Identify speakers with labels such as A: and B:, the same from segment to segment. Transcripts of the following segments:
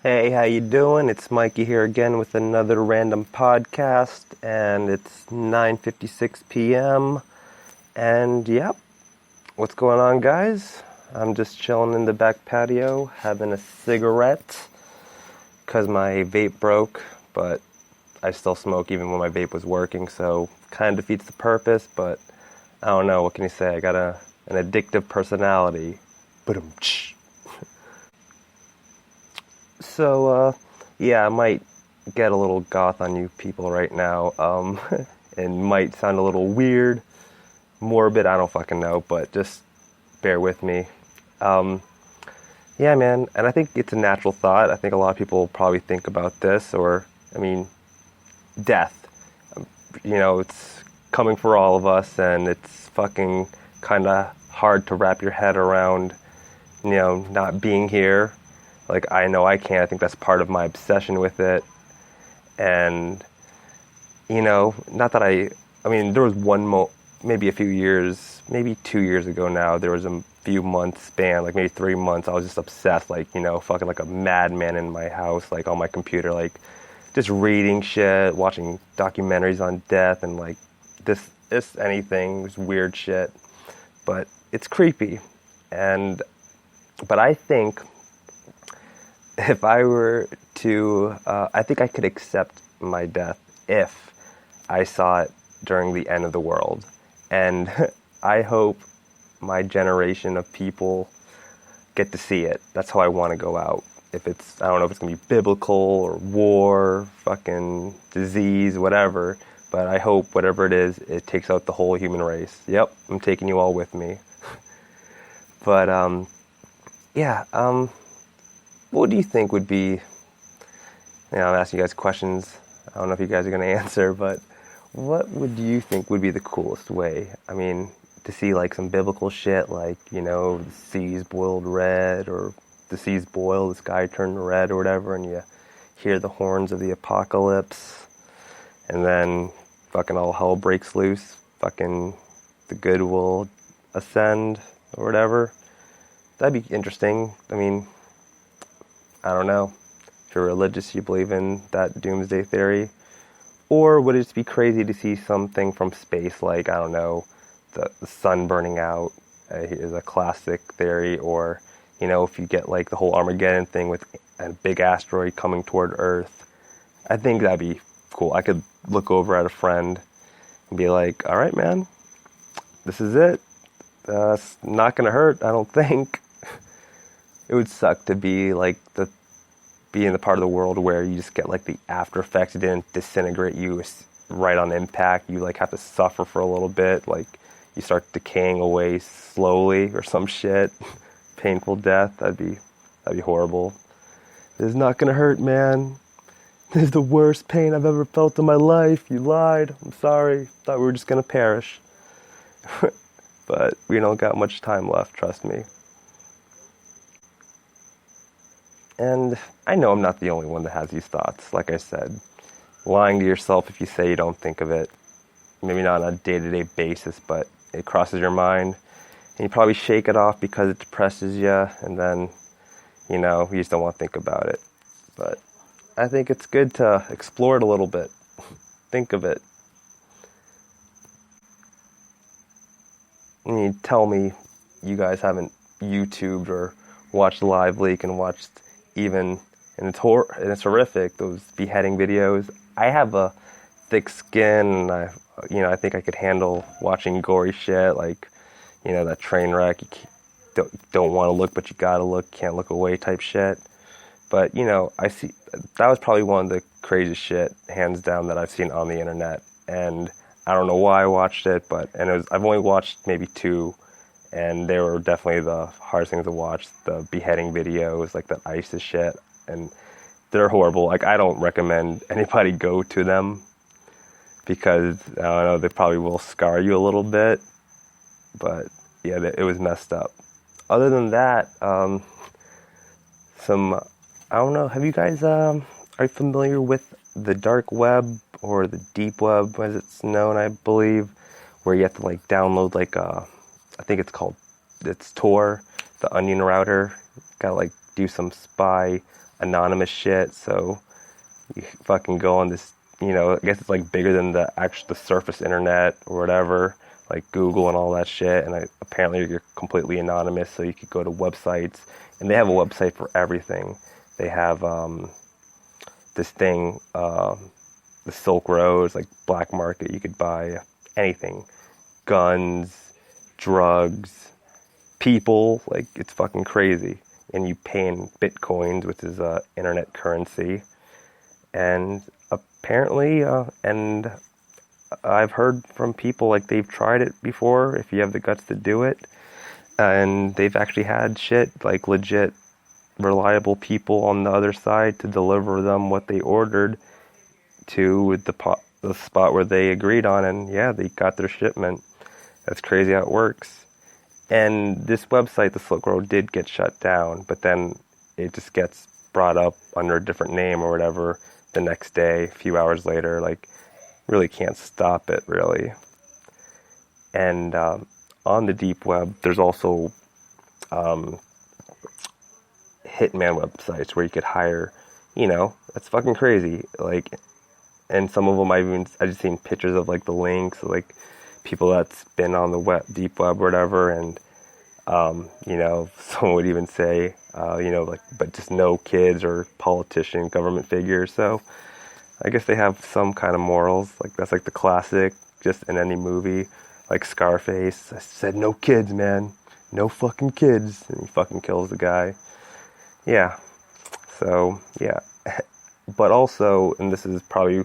A: Hey, how you doing? It's Mikey here again with another random podcast, and it's 9:56 p.m. And yep, what's going on, guys? I'm just chilling in the back patio, having a cigarette, cause my vape broke, but I still smoke even when my vape was working, so kind of defeats the purpose. But I don't know, what can you say? I got an addictive personality. Ba-dum-tsh. So, yeah, I might get a little goth on you people right now, and might sound a little weird, morbid, I don't fucking know, but just bear with me. Um, yeah, man, and I think it's a natural thought. I think a lot of people probably think about this, death. It's coming for all of us, and it's fucking kind of hard to wrap your head around, not being here. Like, I know I can't. I think that's part of my obsession with it. And, not that there was maybe a few years, maybe 2 years ago now, there was a few months span, like maybe 3 months, I was just obsessed, like, fucking like a madman in my house, like on my computer, like just reading shit, watching documentaries on death and like this anything, this weird shit. But it's creepy. But I think if I were to, I think I could accept my death if I saw it during the end of the world. And I hope my generation of people get to see it. That's how I want to go out. I don't know if it's going to be biblical or war, fucking disease, whatever. But I hope whatever it is, it takes out the whole human race. Yep, I'm taking you all with me. But, what do you think would be, I'm asking you guys questions. I don't know if you guys are going to answer, but what would you think would be the coolest way? I mean, to see like some biblical shit, like, the seas boiled red, or the seas boil, the sky turned red or whatever, and you hear the horns of the apocalypse, and then fucking all hell breaks loose, fucking the good will ascend or whatever. That'd be interesting. I mean, I don't know. If you're religious, you believe in that doomsday theory. Or would it just be crazy to see something from space, like, I don't know, the sun burning out is a classic theory. Or, if you get like the whole Armageddon thing with a big asteroid coming toward Earth. I think that'd be cool. I could look over at a friend and be like, all right, man, this is it. It's not going to hurt, I don't think. It would suck to be in the part of the world where you just get like the after effects. It didn't disintegrate you right on impact. You like have to suffer for a little bit. Like you start decaying away slowly or some shit. Painful death. That'd be horrible. It's not gonna hurt, man. This is the worst pain I've ever felt in my life. You lied. I'm sorry. Thought we were just gonna perish. But we don't got much time left, trust me. And I know I'm not the only one that has these thoughts. Like I said, lying to yourself if you say you don't think of it. Maybe not on a day-to-day basis, but it crosses your mind. And you probably shake it off because it depresses you. And then, you just don't want to think about it. But I think it's good to explore it a little bit. Think of it. I mean, tell me you guys haven't YouTubed or watched Live Leak and watched even, and it's horrific, those beheading videos. I have a thick skin, and I think I could handle watching gory shit, like, that train wreck, you don't want to look, but you gotta look, can't look away type shit. But, I see, that was probably one of the craziest shit, hands down, that I've seen on the internet. And I don't know why I watched it, I've only watched maybe two, and they were definitely the hardest things to watch. The beheading videos, like the ISIS shit, and they're horrible. Like, I don't recommend anybody go to them because, I don't know, they probably will scar you a little bit. But yeah, it was messed up. Other than that, I don't know, have you guys, are you familiar with the dark web or the deep web, as it's known, I believe, where you have to like download like I think it's Tor, the Onion router. Gotta like do some spy anonymous shit. So you fucking go on this, I guess it's like bigger than the surface internet or whatever, like Google and all that shit. And apparently you're completely anonymous, so you could go to websites, and they have a website for everything. They have this thing, the Silk Road, like black market. You could buy anything, guns, drugs, people. Like, it's fucking crazy. And you pay in bitcoins, which is internet currency. And apparently, and I've heard from people like they've tried it before, if you have the guts to do it, and they've actually had shit, like legit reliable people on the other side to deliver them what they ordered to the spot where they agreed on, and yeah, they got their shipment. That's crazy how it works. And this website, the Silk Road, did get shut down, but then it just gets brought up under a different name or whatever the next day, a few hours later. Like, really can't stop it, really. And on the deep web, there's also hitman websites where you could hire, that's fucking crazy. Like, and some of them I just seen pictures of like the links, like people that's been on the deep web or whatever, and someone would even say, but just no kids or politician, government figures. So I guess they have some kind of morals. Like, that's like the classic, just in any movie, like Scarface. I said, no kids, man, no fucking kids, and he fucking kills the guy. Yeah. So yeah, but also, and this is probably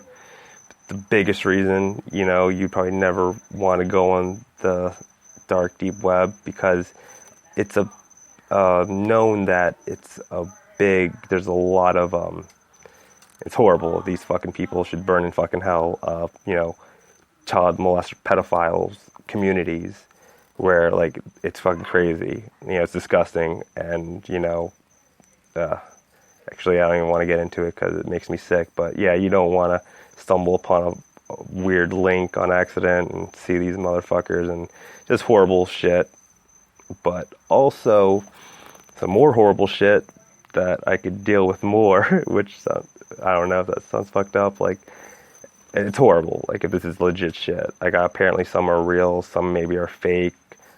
A: the biggest reason, you probably never want to go on the dark deep web, because it's known that there's a lot of it's horrible. These fucking people should burn in fucking hell. Child molester pedophiles communities where, like, it's fucking crazy. It's disgusting, and actually I don't even want to get into it because it makes me sick. But yeah, you don't want to stumble upon a weird link on accident and see these motherfuckers and just horrible shit. But also some more horrible shit that I could deal with more, which I don't know if that sounds fucked up. Like, it's horrible. Like, if this is legit shit. Like, apparently some are real, some maybe are fake.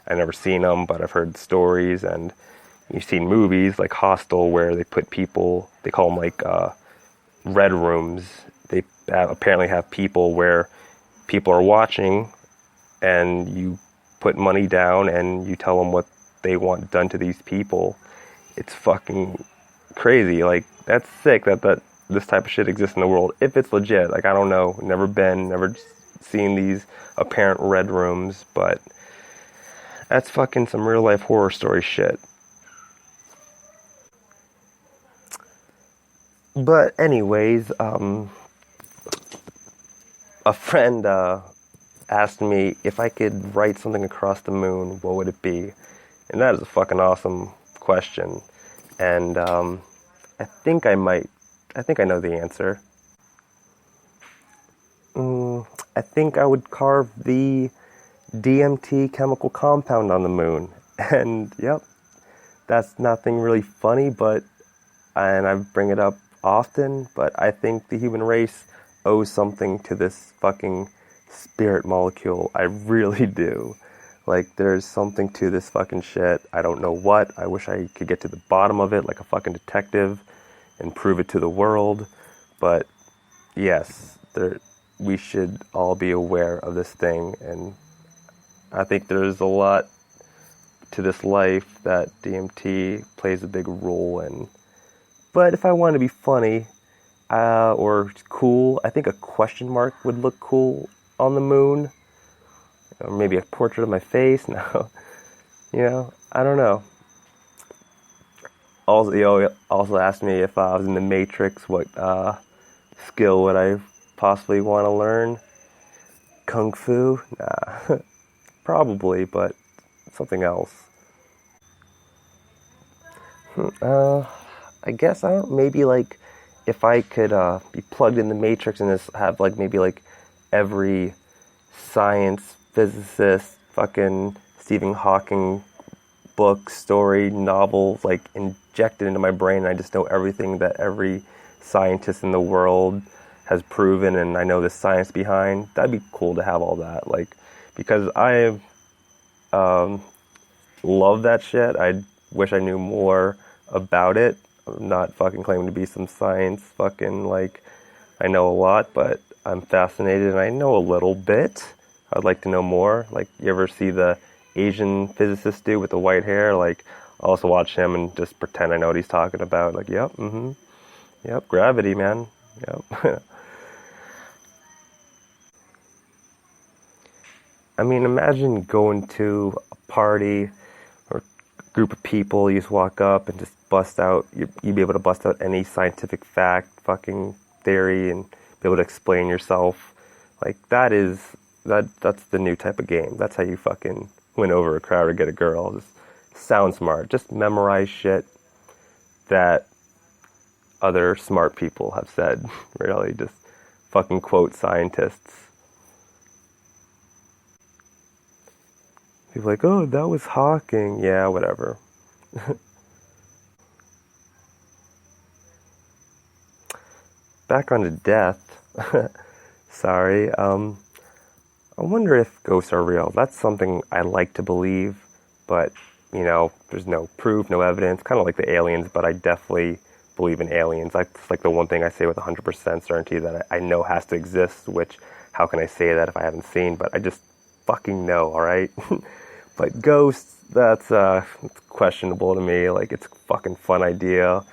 A: I've never seen them, but I've heard stories, and you've seen movies like Hostel where they put people, they call them like red rooms. They apparently have people where people are watching, and you put money down and you tell them what they want done to these people. It's fucking crazy. Like, that's sick that this type of shit exists in the world, if it's legit. Like, I don't know, never seen these apparent red rooms, but that's fucking some real life horror story shit. But anyways, a friend asked me if I could write something across the moon, what would it be? And that is a fucking awesome question. And I think I know the answer. I think I would carve the DMT chemical compound on the moon. And yep, that's nothing really funny, and I bring it up often, but I think the human race owes something to this fucking spirit molecule. I really do. Like, there's something to this fucking shit. I don't know what. I wish I could get to the bottom of it like a fucking detective and prove it to the world. But yes, we should all be aware of this thing, and I think there's a lot to this life that DMT plays a big role in. But if I want to be funny or cool, I think a question mark would look cool on the moon. Or maybe a portrait of my face. No, I don't know. Also asked me if I was in the Matrix, what skill would I possibly want to learn? Kung Fu? Nah, probably, but something else. I guess maybe like if I could be plugged in the Matrix and just have like maybe like every science, physicist, fucking Stephen Hawking book, story, novel, like injected into my brain, and I just know everything that every scientist in the world has proven, and I know the science behind. That'd be cool to have all that, like, because I love that shit. I wish I knew more about it. I'm not fucking claiming to be some science fucking, like, I know a lot, but I'm fascinated and I know a little bit. I'd like to know more. Like, you ever see the Asian physicist dude with the white hair? Like, I'll also watch him and just pretend I know what he's talking about. Like, yep, yep, gravity, man. Yep. I mean, imagine going to a party or a group of people, you just walk up and just bust out, you'd be able to bust out any scientific fact, fucking theory, and be able to explain yourself. Like, that's the new type of game. That's how you fucking win over a crowd or get a girl. Just sound smart. Just memorize shit that other smart people have said. Really, just fucking quote scientists. People are like, oh, that was Hawking. Yeah, whatever. Back onto death. Sorry. I wonder if ghosts are real. That's something I like to believe, but, you know, there's no proof, no evidence. Kind of like the aliens, but I definitely believe in aliens. That's like the one thing I say with 100% certainty that I know has to exist, which, how can I say that if I haven't seen? But I just fucking know, alright? But ghosts, that's it's questionable to me. Like, it's a fucking fun idea.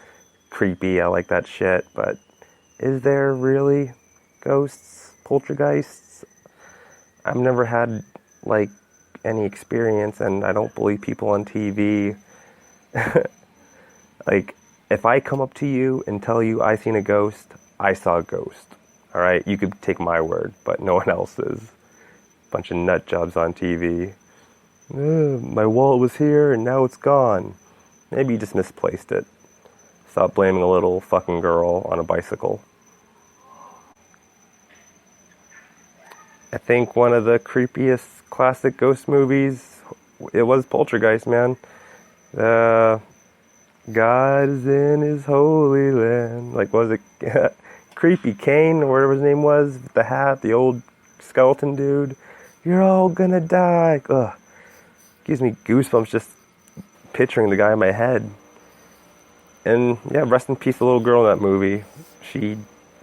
A: Creepy, I like that shit. But is there really ghosts? Poltergeists? I've never had, like, any experience, and I don't believe people on TV. Like, if I come up to you and tell you I seen a ghost, I saw a ghost. Alright? You could take my word, but no one else's. Bunch of nut jobs on TV. My wallet was here and now it's gone. Maybe you just misplaced it. Stop blaming a little fucking girl on a bicycle. I think one of the creepiest classic ghost movies, it was Poltergeist, man. God is in his holy land. Like, what was it? Creepy Kane, or whatever his name was, with the hat, the old skeleton dude. You're all gonna die. Ugh. Gives me goosebumps just picturing the guy in my head. And yeah, rest in peace, the little girl in that movie.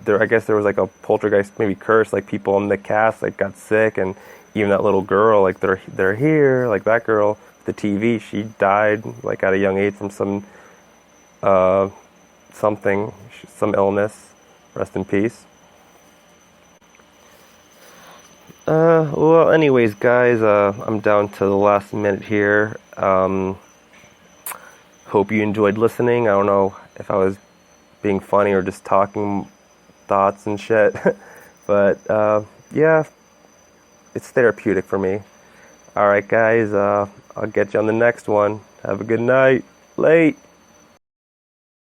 A: I guess there was like a poltergeist, maybe curse, like people in the cast like got sick, and even that little girl, like they're here, like that girl, the TV, she died like at a young age from some illness. Rest in peace. Well, anyways, guys, I'm down to the last minute here. Hope you enjoyed listening. I don't know if I was being funny or just talking thoughts and shit. But, yeah, it's therapeutic for me. Alright, guys, I'll get you on the next one. Have a good night. Late.